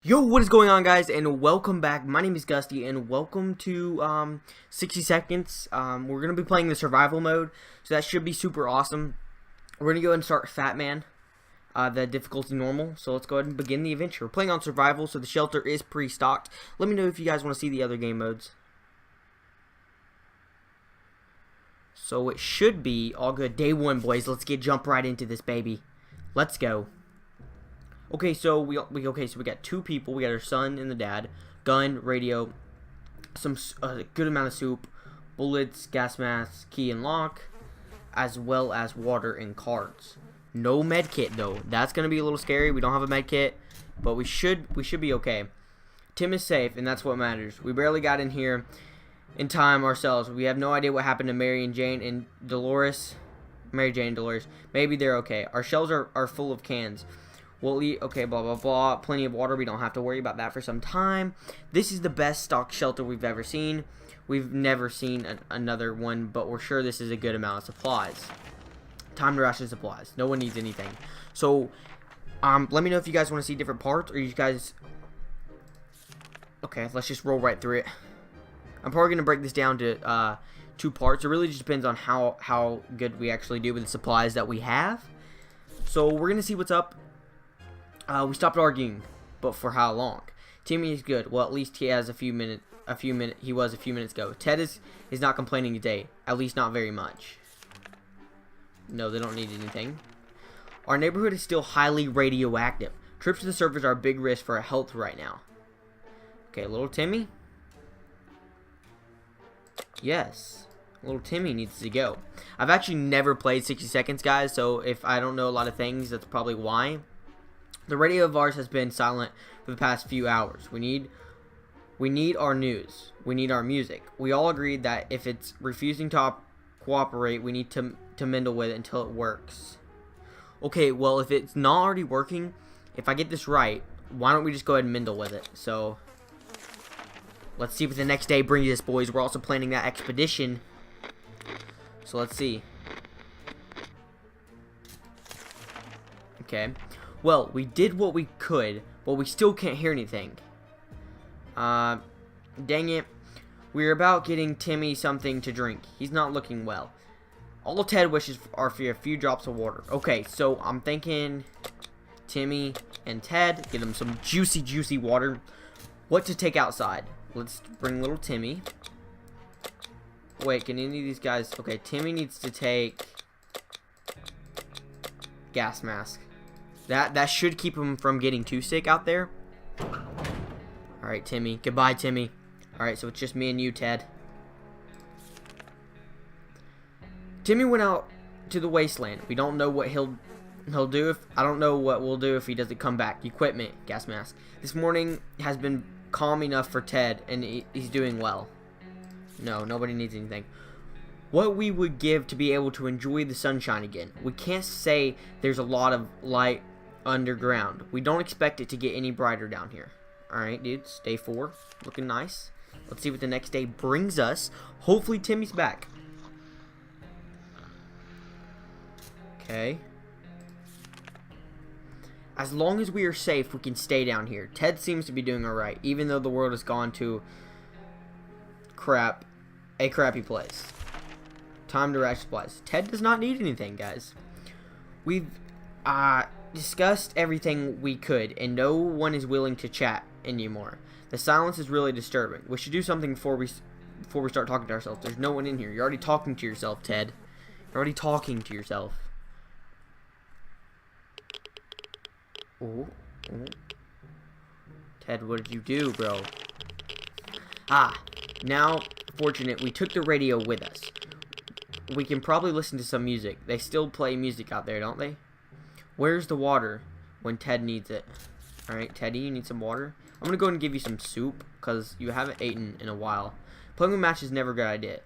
Yo, what is going on, guys, and welcome back. My name is Gusty, and welcome to 60 seconds. We're gonna be playing the survival mode, so that should be super awesome. We're gonna go ahead and start Fat Man, the difficulty normal. So let's go ahead and begin the adventure. We're playing on survival, so the shelter is pre-stocked. Let me know if you guys want to see the other game modes. So it should be all good. Day one, boys. Let's jump right into this baby. Let's go. Okay, so we got two people. We got our son and the dad, gun, radio, some good amount of soup, bullets, gas mask, key and lock, as well as water and cards. No med kit though. That's gonna be a little scary. We don't have a med kit, but we should be okay. Tim is safe, and that's what matters. We barely got in here in time ourselves. We have no idea what happened to Mary and Jane and Dolores. Mary Jane and Dolores. Maybe they're okay. Our shelves are full of cans. We'll eat, okay, blah, blah, blah. Plenty of water. We don't have to worry about that for some time. This is the best stocked shelter we've ever seen. We've never seen another one, but we're sure this is a good amount of supplies. Time to ration supplies. No one needs anything. So, let me know if you guys want to see different parts, or you guys... Okay, let's just roll right through it. I'm probably going to break this down to two parts. It really just depends on how good we actually do with the supplies that we have. So, we're going to see what's up. We stopped arguing, but for how long? Timmy is good. Well, at least he has a few minutes. He was a few minutes ago. Ted is not complaining today. At least not very much. No, they don't need anything. Our neighborhood is still highly radioactive. Trips to the surface are a big risk for our health right now. Okay, little Timmy. Yes, little Timmy needs to go. I've actually never played 60 seconds, guys. So if I don't know a lot of things, that's probably why. The radio of ours has been silent for the past few hours. We need our news. We need our music. We all agreed that if it's refusing to cooperate, we need to meddle with it until it works. Okay, well, if it's not already working, if I get this right, why don't we just go ahead and meddle with it? So, let's see what the next day brings us, boys. We're also planning that expedition. So, let's see. Okay. Well, we did what we could, but we still can't hear anything. Dang it. We're about getting Timmy something to drink. He's not looking well. All Ted wishes are for a few drops of water. Okay, so I'm thinking Timmy and Ted, get them some juicy water. What to take outside? Let's bring little Timmy. Wait, can any of these guys... Okay, Timmy needs to take gas mask. That should keep him from getting too sick out there. Alright, Timmy. Goodbye, Timmy. Alright, so it's just me and you, Ted. Timmy went out to the wasteland. We don't know what he'll do if... I don't know what we'll do if he doesn't come back. Equipment. Gas mask. This morning has been calm enough for Ted, and he's doing well. No, nobody needs anything. What we would give to be able to enjoy the sunshine again. We can't say there's a lot of light underground. We don't expect it to get any brighter down here. Alright, dudes. Day 4. Looking nice. Let's see what the next day brings us. Hopefully Timmy's back. Okay. As long as we are safe, we can stay down here. Ted seems to be doing alright, even though the world has gone to a crappy place. Time to ration supplies. Ted does not need anything, guys. We've discussed everything we could, and no one is willing to chat anymore. The silence is really disturbing. We should do something before we start talking to ourselves. There's no one in here. You're already talking to yourself, Ted. You're already talking to yourself. Ooh. Ted, what did you do, bro? Now, fortunate, we took the radio with us. We can probably listen to some music. They still play music out there, don't they? Where's the water when Ted needs it? Alright, Teddy, you need some water? I'm gonna go ahead and give you some soup, because you haven't eaten in a while. Playing with matches is never a good idea.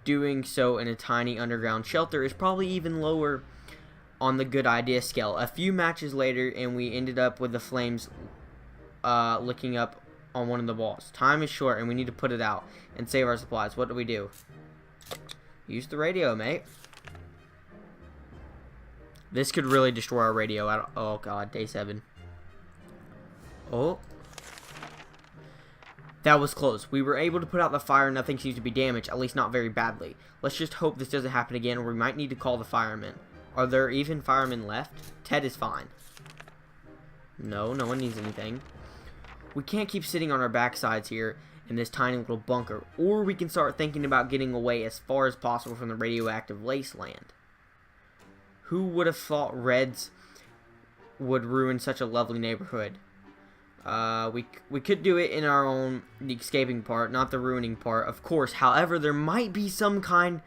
Doing so in a tiny underground shelter is probably even lower on the good idea scale. A few matches later, and we ended up with the flames licking up on one of the walls. Time is short, and we need to put it out and save our supplies. What do we do? Use the radio, mate. This could really destroy our radio. Oh, God. Day 7. Oh. That was close. We were able to put out the fire. Nothing seems to be damaged, at least not very badly. Let's just hope this doesn't happen again, or we might need to call the firemen. Are there even firemen left? Ted is fine. No, no one needs anything. We can't keep sitting on our backsides here in this tiny little bunker, or we can start thinking about getting away as far as possible from the radioactive wasteland. Who would have thought Reds would ruin such a lovely neighborhood? We could do it in our own, the escaping part, not the ruining part, of course. However, there might be some kind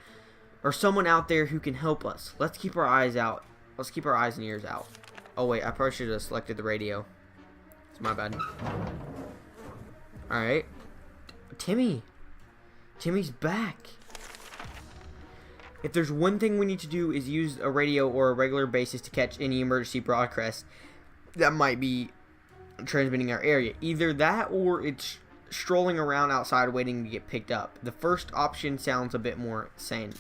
or someone out there who can help us. Let's keep our eyes out. Let's keep our eyes and ears out. Oh wait, I probably should have selected the radio. It's my bad. Alright. Timmy's back. If there's one thing we need to do is use a radio or a regular basis to catch any emergency broadcast that might be transmitting our area. Either that or it's strolling around outside waiting to get picked up. The first option sounds a bit more sane.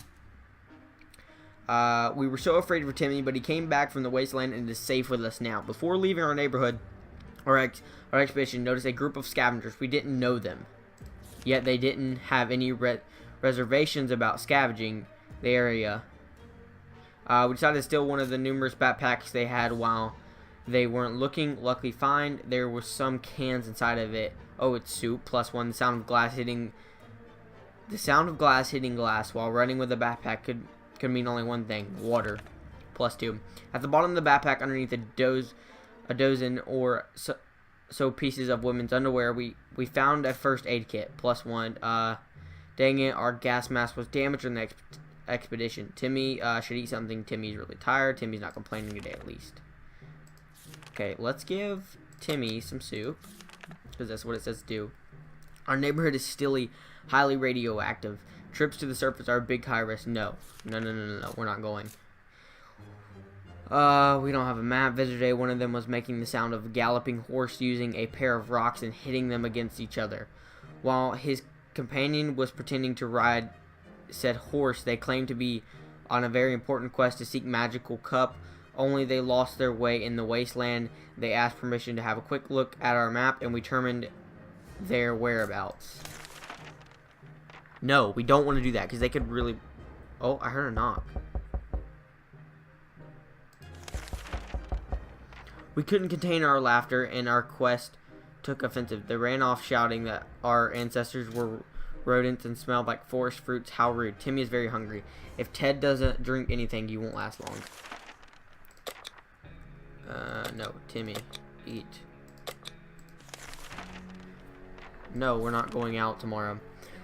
We were so afraid for Timmy, but he came back from the wasteland and is safe with us now. Before leaving our neighborhood, our expedition noticed a group of scavengers. We didn't know them, yet they didn't have any reservations about scavenging the area. We decided to steal one of the numerous backpacks they had while they weren't looking. Luckily fine. There was some cans inside of it. Oh, it's soup. +1. The sound of glass hitting glass while running with a backpack could mean only one thing: water. +2. At the bottom of the backpack, underneath a dozen or so pieces of women's underwear, we found a first aid kit. +1. Dang it, our gas mask was damaged in the expedition. Timmy should eat something. Timmy's really tired. Timmy's not complaining today, at least. Okay, let's give Timmy some soup, because that's what it says to do. Our neighborhood is still highly radioactive. Trips to the surface are a big high risk. No, we're not going. We don't have a map. Visitor day, one of them was making the sound of a galloping horse using a pair of rocks and hitting them against each other. While his companion was pretending to ride said horse, they claimed to be on a very important quest to seek magical cup. Only they lost their way in the wasteland. They asked permission to have a quick look at our map, and we determined their whereabouts. No, we don't want to do that, because they could really... Oh, I heard a knock. We couldn't contain our laughter, and our quest took offensive. They ran off shouting that our ancestors were rodents and smelled like forest fruits. How rude. Timmy is very hungry. If Ted doesn't drink anything, he won't last long. No, Timmy, eat. No, we're not going out tomorrow.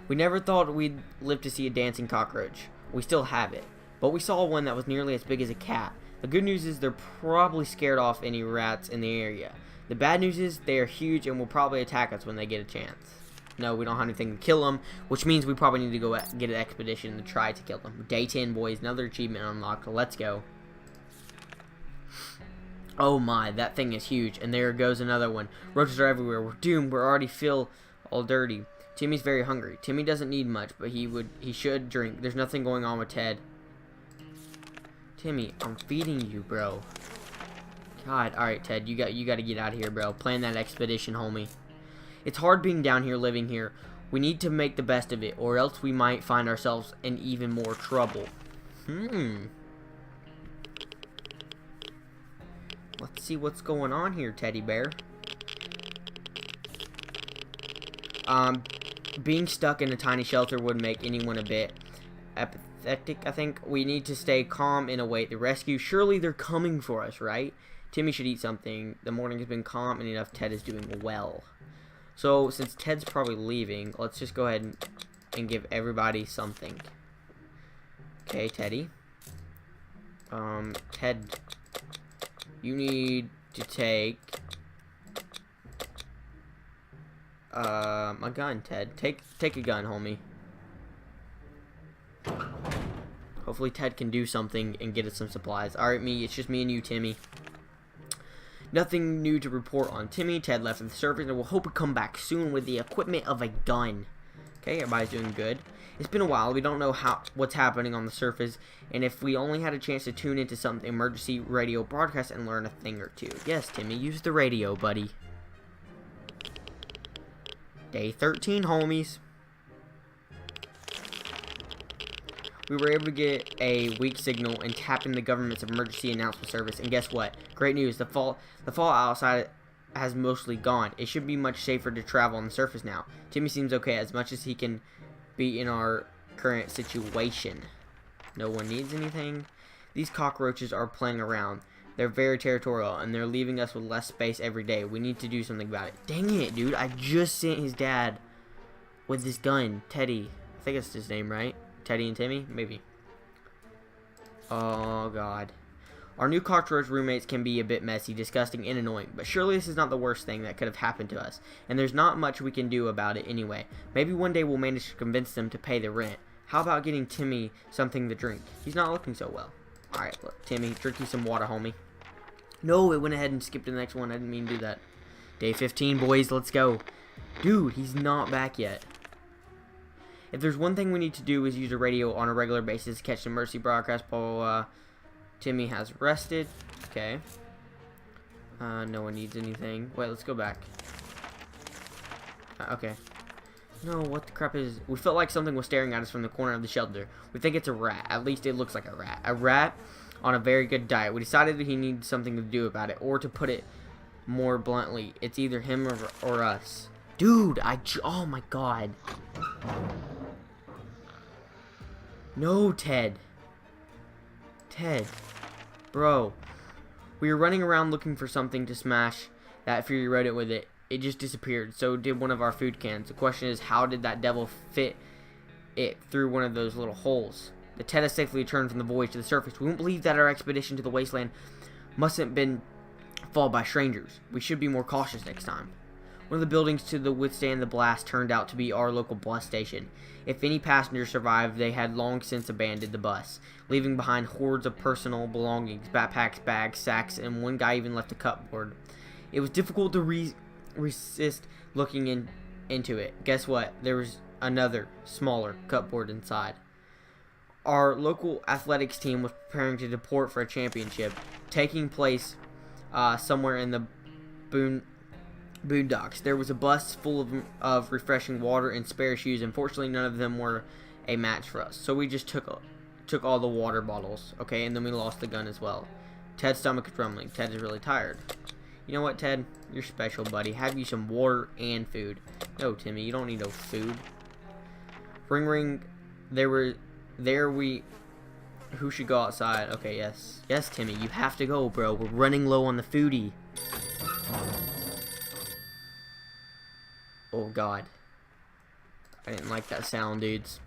We never thought we'd live to see a dancing cockroach. We still have it, but we saw one that was nearly as big as a cat. The good news is they're probably scared off any rats in the area. The bad news is they are huge and will probably attack us when they get a chance. No, we don't have anything to kill them, which means we probably need to go get an expedition to try to kill them. Day 10, boys. Another achievement unlocked. Let's go. Oh my, that thing is huge. And there goes another one. Roaches are everywhere. We're doomed. We're already feel all dirty. Timmy's very hungry. Timmy doesn't need much, but he should drink. There's nothing going on with Ted. Timmy, I'm feeding you, bro. God, alright, Ted, you got to get out of here, bro. Plan that expedition, homie. It's hard being down here, living here. We need to make the best of it, or else we might find ourselves in even more trouble. Let's see what's going on here, teddy bear. Being stuck in a tiny shelter would make anyone a bit apathetic, I think. We need to stay calm and await the rescue. Surely they're coming for us, right? Timmy should eat something. The morning has been calm and enough. Ted is doing well. So, since Ted's probably leaving, let's just go ahead and give everybody something. Okay, Teddy. Ted, you need to take a gun, Ted. Take a gun, homie. Hopefully Ted can do something and get us some supplies. Alright, it's just me and you, Timmy. Nothing new to report on Timmy. Ted left the surface and we'll hope to come back soon with the equipment of a gun. Okay, everybody's doing good. It's been a while. We don't know what's happening on the surface, and if we only had a chance to tune into some emergency radio broadcast and learn a thing or two. Yes, Timmy, use the radio, buddy. Day 13, homies. We were able to get a weak signal and tap in the government's emergency announcement service. And guess what? Great news. The fall outside has mostly gone. It should be much safer to travel on the surface now. Timmy seems okay as much as he can be in our current situation. No one needs anything. These cockroaches are playing around. They're very territorial and they're leaving us with less space every day. We need to do something about it. Dang it, dude. I just sent his dad with this gun. Teddy. I think that's his name, right? Teddy and Timmy? Maybe. Oh, God. Our new cockroach roommates can be a bit messy, disgusting, and annoying, but surely this is not the worst thing that could have happened to us, and there's not much we can do about it anyway. Maybe one day we'll manage to convince them to pay the rent. How about getting Timmy something to drink? He's not looking so well. Alright, look, Timmy, drink you some water, homie. No, it went ahead and skipped to the next one. I didn't mean to do that. Day 15, boys, let's go. Dude, he's not back yet. If there's one thing we need to do is use a radio on a regular basis to catch the emergency broadcast. Timmy has rested. Okay. No one needs anything. Wait, let's go back. Okay. No, what the crap is... We felt like something was staring at us from the corner of the shelter. We think it's a rat. At least it looks like a rat. A rat on a very good diet. We decided that he needs something to do about it. Or to put it more bluntly, it's either him or us. Dude, oh my God. No, Ted. Ted. Bro. We were running around looking for something to smash that Fury rodent with it. It just disappeared. So did one of our food cans. The question is, how did that devil fit it through one of those little holes? The Ted has safely returned from the voyage to the surface. We won't believe that our expedition to the wasteland mustn't been followed by strangers. We should be more cautious next time. One of the buildings to withstand the blast turned out to be our local bus station. If any passengers survived, they had long since abandoned the bus, leaving behind hordes of personal belongings, backpacks, bags, sacks, and one guy even left a cupboard. It was difficult to resist looking into it. Guess what? There was another, smaller cupboard inside. Our local athletics team was preparing to depart for a championship, taking place somewhere in the boondocks. There was a bus full of refreshing water and spare shoes. Unfortunately, none of them were a match for us, so we just took all the water bottles. Okay, and then we lost the gun as well. Ted's stomach is rumbling. Ted is really tired. You know what, Ted? You're special, buddy. Have you some water and food. No, Timmy, you don't need no food. Ring, ring. Who should go outside? Okay, yes. Yes, Timmy, you have to go, bro. We're running low on the foodie. Oh, God. I didn't like that sound, dudes.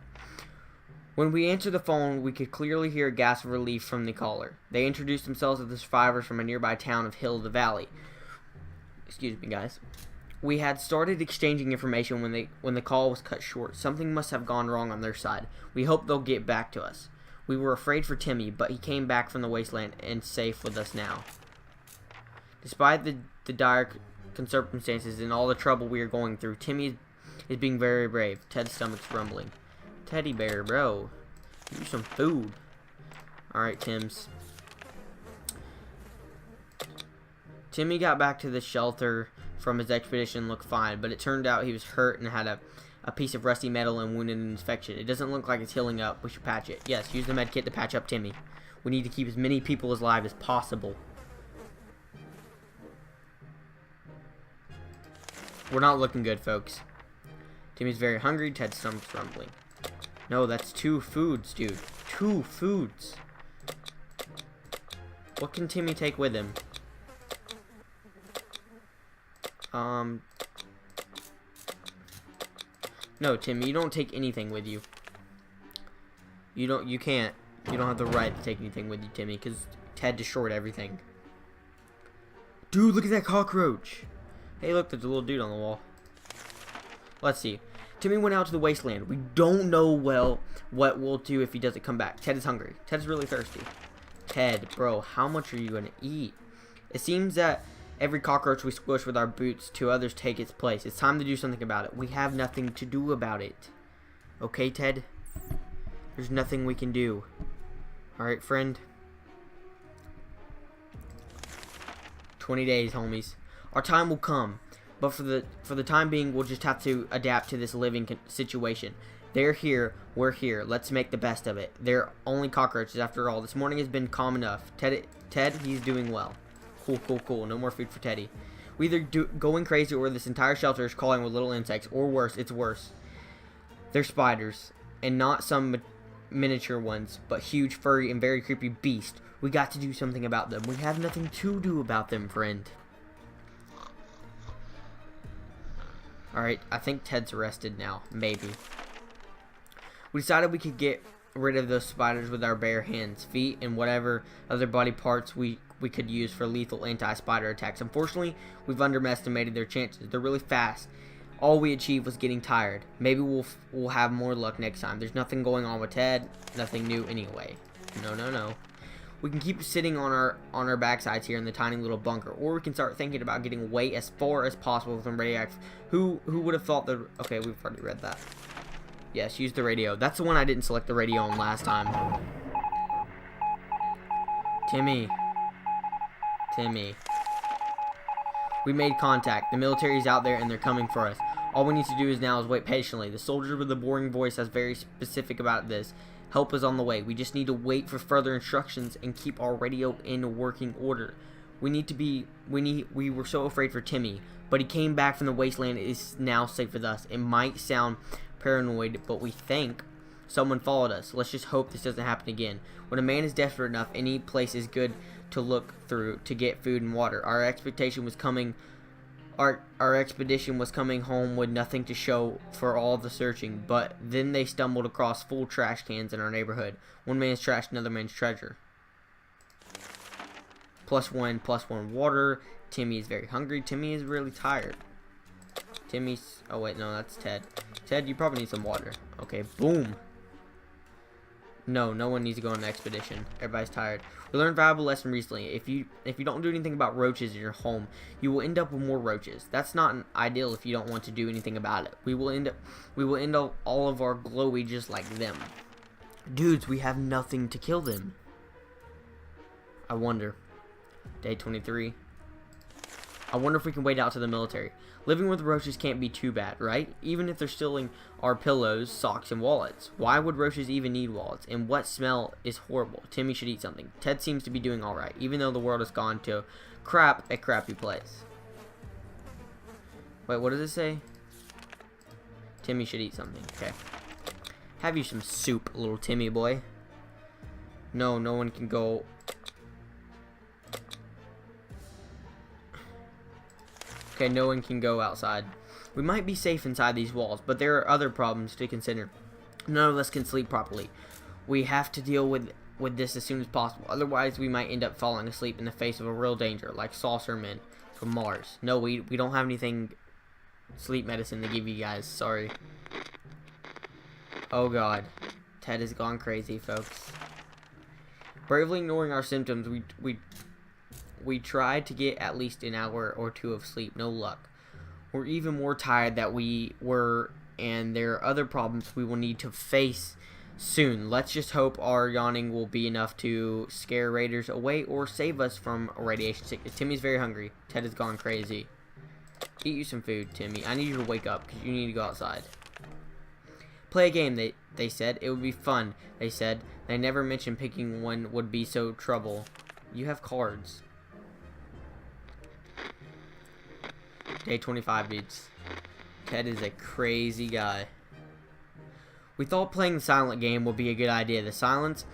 When we answered the phone, we could clearly hear a gasp of relief from the caller. They introduced themselves as the survivors from a nearby town of Hill of the Valley. Excuse me, guys. We had started exchanging information when the call was cut short. Something must have gone wrong on their side. We hope they'll get back to us. We were afraid for Timmy, but he came back from the wasteland and safe with us now. Despite the dire circumstances and all the trouble we are going through, Timmy is being very brave. Ted's stomach's rumbling. Teddy bear, bro. Give me some food. Alright, Tim's. Timmy got back to the shelter from his expedition and looked fine, but it turned out he was hurt and had a piece of rusty metal and wounded infection. It doesn't look like it's healing up. We should patch it. Yes, use the med kit to patch up Timmy. We need to keep as many people alive as possible. We're not looking good, folks. Timmy's very hungry. Ted's stomach's rumbling. No, that's 2 foods, dude. 2 foods. What can Timmy take with him? No, Timmy, you don't take anything with you. You can't. You don't have the right to take anything with you, Timmy, because Ted destroyed everything. Dude, look at that cockroach. Hey, look, there's a little dude on the wall. Let's see. Timmy went out to the wasteland. We don't know what we'll do if he doesn't come back. Ted is hungry. Ted's really thirsty. Ted, bro, how much are you going to eat? It seems that every cockroach we squish with our boots, 2 others take its place. It's time to do something about it. We have nothing to do about it. Okay, Ted? There's nothing we can do. Alright, friend? 20 days, homies. Our time will come. But for the time being, we'll just have to adapt to this living situation. They're here, we're here. Let's make the best of it. They're only cockroaches after all. This morning has been calm enough. Ted, he's doing well. Cool. No more food for Teddy. We either going crazy or this entire shelter is crawling with little insects, or worse, it's worse. They're spiders, and not some miniature ones, but huge, furry, and very creepy beasts. We got to do something about them. We have nothing to do about them, friend. Alright, I think Ted's arrested now. Maybe. We decided we could get rid of those spiders with our bare hands, feet, and whatever other body parts we could use for lethal anti-spider attacks. Unfortunately, we've underestimated their chances. They're really fast. All we achieved was getting tired. Maybe we'll have more luck next time. There's nothing going on with Ted. Nothing new anyway. No. We can keep sitting on our backsides here in the tiny little bunker, or we can start thinking about getting away as far as possible from radioactive. Who would have thought that? Okay, we've already read that. Yes, use the radio. That's the one I didn't select the radio on last time. Timmy. We made contact. The military's out there and they're coming for us. All we need to do now is wait patiently. The soldier with the boring voice is very specific about this. Help is on the way. We just need to wait for further instructions and keep our radio in working order. We were so afraid for Timmy, but he came back from the wasteland and is now safe with us. It might sound paranoid, but we think someone followed us. Let's just hope this doesn't happen again. When a man is desperate enough, any place is good to look through to get food and water. Our expedition was coming home with nothing to show for all the searching, but then they stumbled across full trash cans in our neighborhood. One man's trash, another man's treasure. +1 water. Timmy is very hungry. Timmy is really tired. Oh wait, no, that's Ted. Ted, you probably need some water. Okay, boom. No one needs to go on an expedition. Everybody's tired. We learned a valuable lesson recently. If you don't do anything about roaches in your home, you will end up with more roaches. That's not ideal if you don't want to do anything about it. We will end up all of our glowy just like them. Dudes, we have nothing to kill them. I wonder. Day 23. I wonder if we can wait out to the military. Living with roaches can't be too bad, right? Even if they're stealing our pillows, socks, and wallets. Why would roaches even need wallets? And what smell is horrible? Timmy should eat something. Ted seems to be doing alright, even though the world has gone to a crappy place. Wait, what does it say? Timmy should eat something. Okay. Have you some soup, little Timmy boy. No one can go. Okay, no one can go outside. We might be safe inside these walls, but there are other problems to consider. None of us can sleep properly. We have to deal with this as soon as possible. Otherwise, we might end up falling asleep in the face of a real danger, like saucer men from Mars. No, we don't have anything sleep medicine to give you guys. Sorry. Oh God. Ted has gone crazy, folks. Bravely ignoring our symptoms, we tried to get at least an hour or two of sleep. No luck. We're even more tired than we were, and there are other problems we will need to face soon. Let's just hope our yawning will be enough to scare raiders away or save us from radiation sickness. Timmy's very hungry. Ted has gone crazy. Eat you some food, Timmy. I need you to wake up because you need to go outside. Play a game, they said. It would be fun, they said. They never mentioned picking one would be so trouble. You have cards. Day 25, dudes. Ted is a crazy guy. We thought playing the silent game would be a good idea. The silence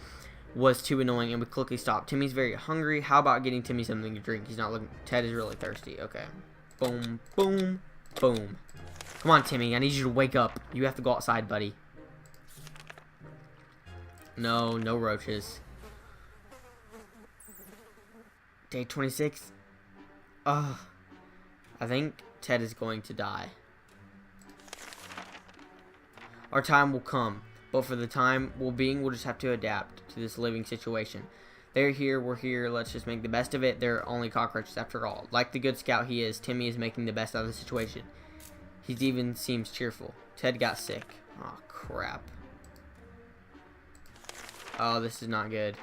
was too annoying and we quickly stopped. Timmy's very hungry. How about getting Timmy something to drink? He's not looking. Ted is really thirsty. Okay. Boom, boom, boom. Come on, Timmy. I need you to wake up. You have to go outside, buddy. No roaches. Day 26. Ugh. I think Ted is going to die. Our time will come, but for the time we'll just have to adapt to this living situation. They're here, we're here, let's just make the best of it. They're only cockroaches after all. Like the good scout he is, Timmy is making the best out of the situation. He even seems cheerful. Ted got sick. Oh, crap. Oh, this is not good.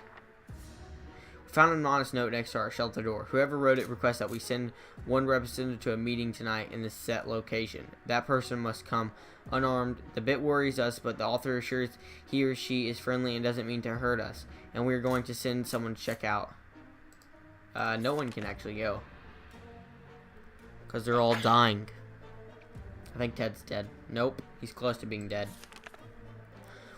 Found an anonymous note next to our shelter door. Whoever wrote it requests that we send one representative to a meeting tonight in the set location. That person must come unarmed. The bit worries us, but the author assures he or she is friendly and doesn't mean to hurt us. And we're going to send someone to check out. No one can actually go. Because they're all dying. I think Ted's dead. Nope, he's close to being dead.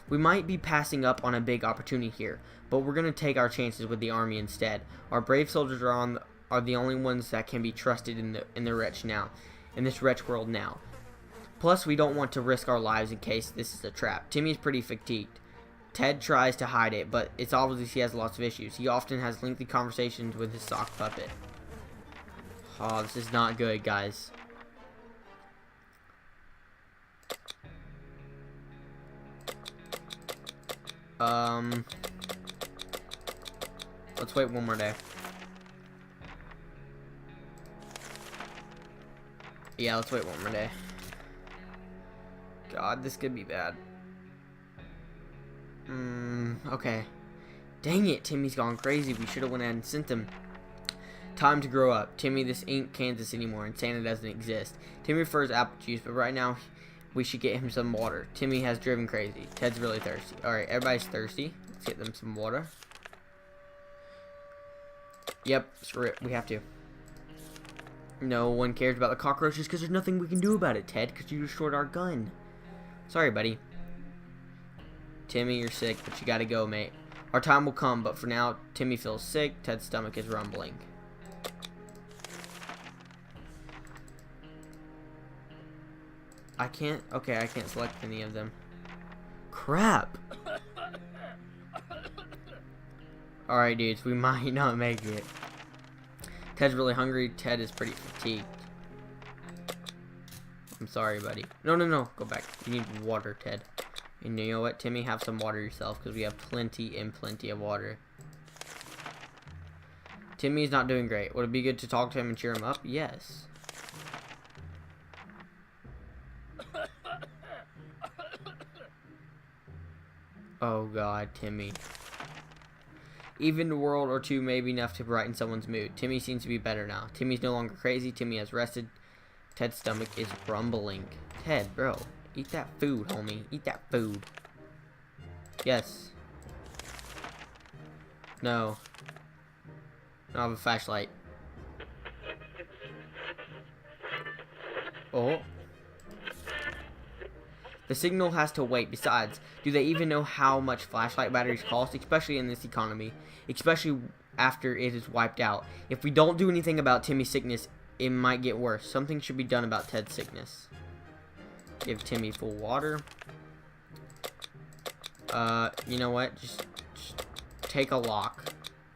We might be passing up on a big opportunity here, but we're going to take our chances with the army instead. Our brave soldiers are the only ones that can be trusted in this wretch world now. Plus, we don't want to risk our lives in case this is a trap. Timmy is pretty fatigued. Ted tries to hide it, but it's obvious he has lots of issues. He often has lengthy conversations with his sock puppet. Oh, this is not good, guys. Let's wait one more day. Yeah, let's wait one more day. God, this could be bad. Okay. Dang it, Timmy's gone crazy. We should have went ahead and sent him. Time to grow up. Timmy, this ain't Kansas anymore, and Santa doesn't exist. Timmy prefers apple juice, but right now we should get him some water. Timmy has driven crazy. Ted's really thirsty. Alright, everybody's thirsty. Let's get them some water. Yep, screw it. We have to. No one cares about the cockroaches because there's nothing we can do about it, Ted, because you destroyed our gun. Sorry, buddy. Timmy, you're sick, but you gotta go, mate. Our time will come, but for now, Timmy feels sick. Ted's stomach is rumbling. I can't select any of them. Crap! Alright, dudes, we might not make it. Ted's really hungry. Ted is pretty fatigued. I'm sorry, buddy. No. Go back. You need water, Ted. And you know what, Timmy? Have some water yourself, because we have plenty of water. Timmy's not doing great. Would it be good to talk to him and cheer him up? Yes. Oh, God, Timmy. Even a world or two may be enough to brighten someone's mood. Timmy seems to be better now. Timmy's no longer crazy. Timmy has rested. Ted's stomach is rumbling. Ted, bro. Eat that food, homie. Eat that food. Yes. No. I don't have a flashlight. Oh. The signal has to wait. Besides, do they even know how much flashlight batteries cost? Especially in this economy. Especially after it is wiped out. If we don't do anything about Timmy's sickness, it might get worse. Something should be done about Ted's sickness. Give Timmy full water. You know what? Just take a lock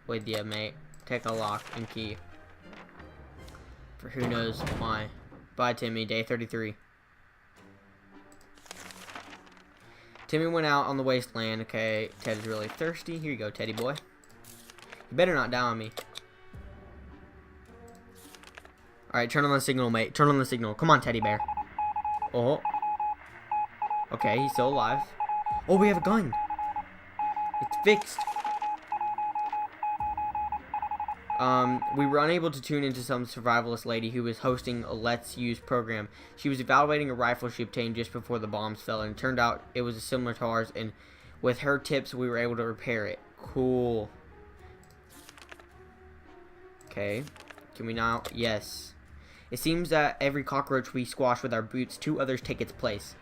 with you, mate. Take a lock and key. For who knows why. Bye, Timmy. Day 33. Timmy went out on the wasteland. Okay, Ted is really thirsty. Here you go, Teddy boy. You better not die on me. Alright, turn on the signal, mate. Turn on the signal. Come on, teddy bear. Oh. Okay, he's still alive. Oh, we have a gun. It's fixed. We were unable to tune into some survivalist lady who was hosting a Let's Use program. She was evaluating a rifle she obtained just before the bombs fell, and it turned out it was similar to ours, and with her tips, we were able to repair it. Cool. Okay. Can we now? Yes. It seems that every cockroach we squash with our boots, 2 others take its place.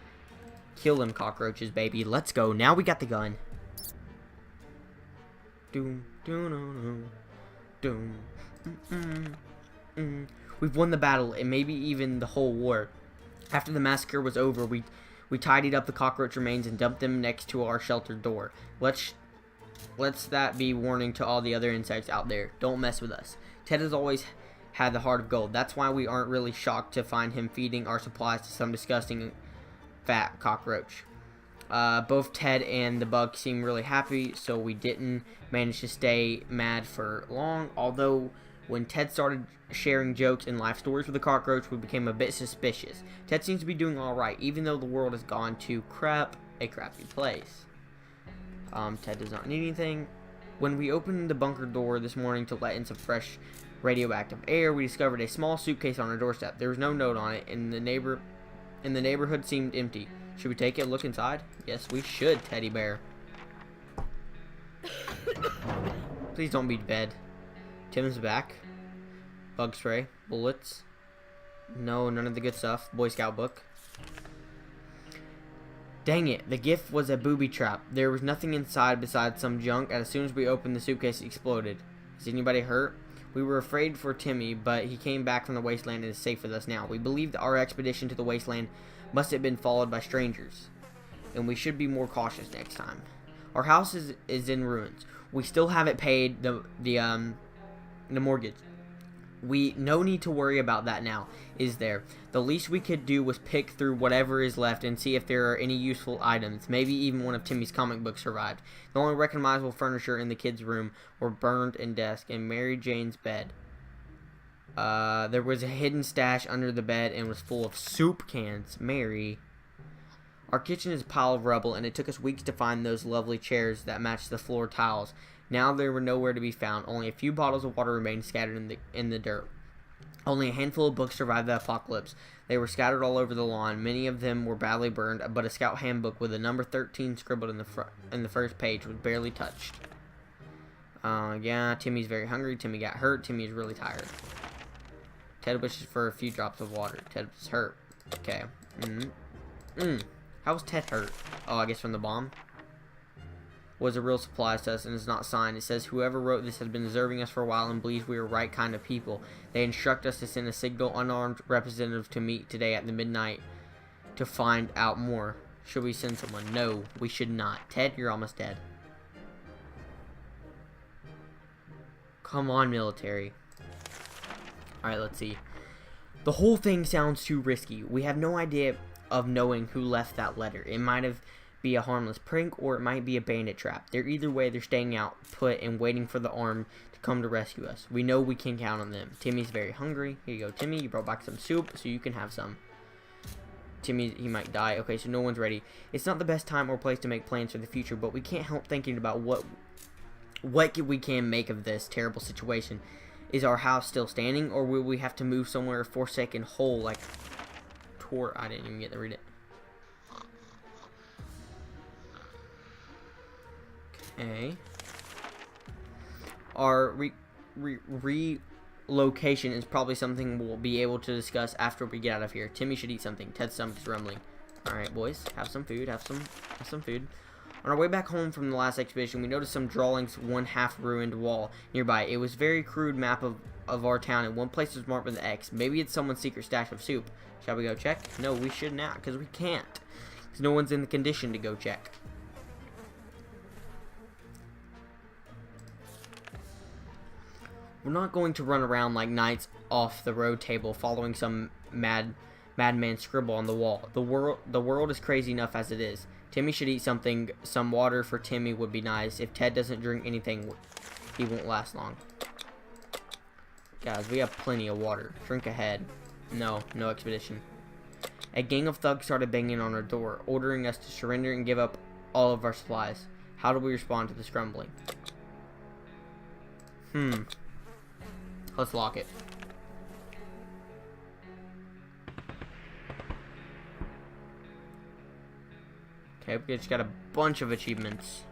Kill them cockroaches, baby. Let's go. Now we got the gun. Doom, doom, doom, doom. We've won the battle, and maybe even the whole war. After the massacre was over, we tidied up the cockroach remains and dumped them next to our shelter door. Let's that be warning to all the other insects out there. Don't mess with us. Ted has always had the heart of gold. That's why we aren't really shocked to find him feeding our supplies to some disgusting fat cockroach. Both Ted and the bug seem really happy, so we didn't manage to stay mad for long. Although, when Ted started sharing jokes and life stories with the cockroach, we became a bit suspicious. Ted seems to be doing alright, even though the world has gone to a crappy place. Ted does not need anything. When we opened the bunker door this morning to let in some fresh radioactive air, we discovered a small suitcase on our doorstep. There was no note on it, and the neighborhood seemed empty. Should we take it and look inside? Yes, we should, teddy bear. Please don't be dead. Tim's back. Bug spray. Bullets. No, none of the good stuff. Boy Scout book. Dang it, the gift was a booby trap. There was nothing inside besides some junk, and as soon as we opened the suitcase, it exploded. Is anybody hurt? We were afraid for Timmy, but he came back from the wasteland and is safe with us now. We believe that our expedition to the wasteland must have been followed by strangers, and we should be more cautious next time. Our house is in ruins. We still haven't paid the mortgage. No need to worry about that now, is there? The least we could do was pick through whatever is left and see if there are any useful items. Maybe even one of Timmy's comic books survived. The only recognizable furniture in the kids' room were burned and desk and Mary Jane's bed. There was a hidden stash under the bed and was full of soup cans. Mary. Our kitchen is a pile of rubble, and it took us weeks to find those lovely chairs that matched the floor tiles. Now they were nowhere to be found. Only a few bottles of water remained scattered in the dirt. Only a handful of books survived the apocalypse. They were scattered all over the lawn. Many of them were badly burned, but a scout handbook with the number 13 scribbled in the first page was barely touched. Yeah, Timmy's very hungry. Timmy got hurt. Timmy is really tired. Ted wishes for a few drops of water. Ted's hurt. Okay. How was Ted hurt? Oh, I guess from the bomb. Was a real surprise to us and is not signed. It says whoever wrote this has been observing us for a while and believes we are right kind of people. They instruct us to send a signal unarmed representative to meet today at the midnight to find out more. Should we send someone? No, we should not. Ted, you're almost dead. Come on, military. Alright, let's see. The whole thing sounds too risky. We have no idea of knowing who left that letter. It might have be a harmless prank, or it might be a bandit trap. Either way, they're staying out put and waiting for the arm to come to rescue us. We know we can count on them. Timmy's very hungry. Here you go, Timmy. You brought back some soup, so you can have some. Timmy, he might die. Okay, so no one's ready. It's not the best time or place to make plans for the future, but we can't help thinking about what we can make of this terrible situation. Is our house still standing, or will we have to move somewhere a forsaken hole like I didn't even get to read it. Okay. Our relocation is probably something we'll be able to discuss after we get out of here. Timmy should eat something. Ted's stomach is rumbling. Alright, boys. Have some food. Have some food. On our way back home from the last expedition, we noticed some drawings, one half-ruined wall nearby. It was a very crude map of our town, and one place was marked with an X. Maybe it's someone's secret stash of soup. Shall we go check? No, we should not, because we can't. Because no one's in the condition to go check. We're not going to run around like knights off the road table following some madman scribble on the wall. The world is crazy enough as it is. Timmy should eat something. Some water for Timmy would be nice. If Ted doesn't drink anything, he won't last long. Guys, we have plenty of water. Drink ahead. No expedition. A gang of thugs started banging on our door, ordering us to surrender and give up all of our supplies. How do we respond to this grumbling? Let's lock it. Okay, we just got a bunch of achievements.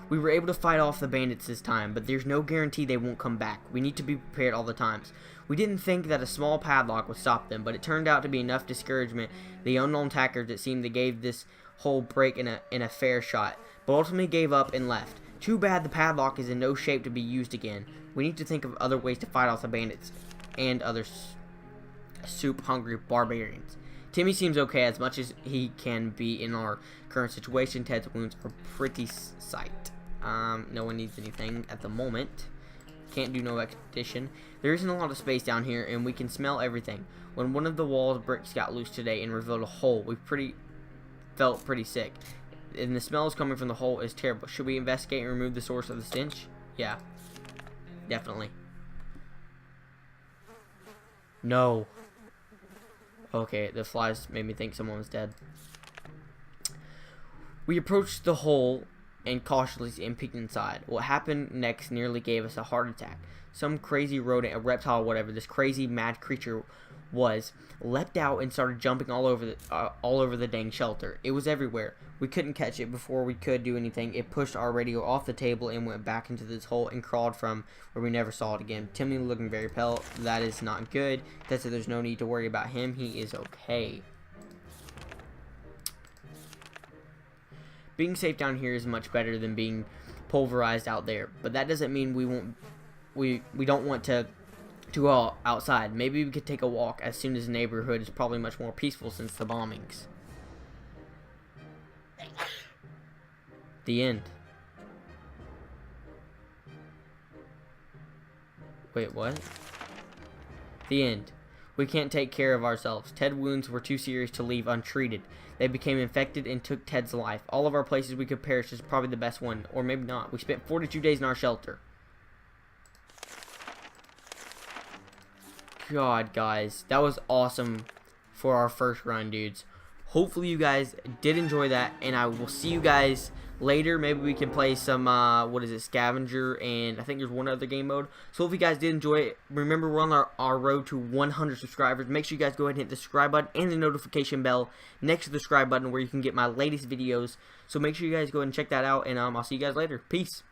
We were able to fight off the bandits this time, but there's no guarantee they won't come back. We need to be prepared all the times. We didn't think that a small padlock would stop them, but it turned out to be enough discouragement. The unknown attackers, it seemed, they gave this whole break in a fair shot, but ultimately gave up and left. Too bad the padlock is in no shape to be used again. We need to think of other ways to fight off the bandits and other soup-hungry barbarians. Timmy seems okay as much as he can be in our current situation. Ted's wounds are pretty sight. No one needs anything at the moment. Can't do no expedition. There isn't a lot of space down here, and we can smell everything. When one of the wall's bricks got loose today and revealed a hole, we felt pretty sick. And the smell is coming from the hole is terrible. Should we investigate and remove the source of the stench? Yeah. Definitely. No. Okay, the flies made me think someone was dead. We approached the hole and cautiously and peeked inside. What happened next nearly gave us a heart attack. Some crazy rodent, a reptile, whatever this crazy mad creature was, leapt out and started jumping all over the dang shelter. It was everywhere. We couldn't catch it before we could do anything. It pushed our radio off the table and went back into this hole and crawled from where we never saw it again. Timmy looking very pale. That is not good. That's it. There's no need to worry about him. He is okay. Being safe down here is much better than being pulverized out there, but that doesn't mean we don't want to go outside. Maybe we could take a walk as soon as the neighborhood is probably much more peaceful since the bombings. The end. Wait, what? The end. We can't take care of ourselves. Ted's wounds were too serious to leave untreated. They became infected and took Ted's life. All of our places we could perish is probably the best one, or maybe not. We spent 42 days in our shelter. God, guys, that was awesome for our first run, dudes. Hopefully you guys did enjoy that, and I will see you guys later. Maybe we can play some what is it, scavenger, and I think there's one other game mode. So if you guys did enjoy it, remember we're on our road to 100 subscribers. Make sure you guys go ahead and hit the subscribe button and the notification bell next to the subscribe button where you can get my latest videos. So make sure you guys go ahead and check that out, and I'll see you guys later. Peace.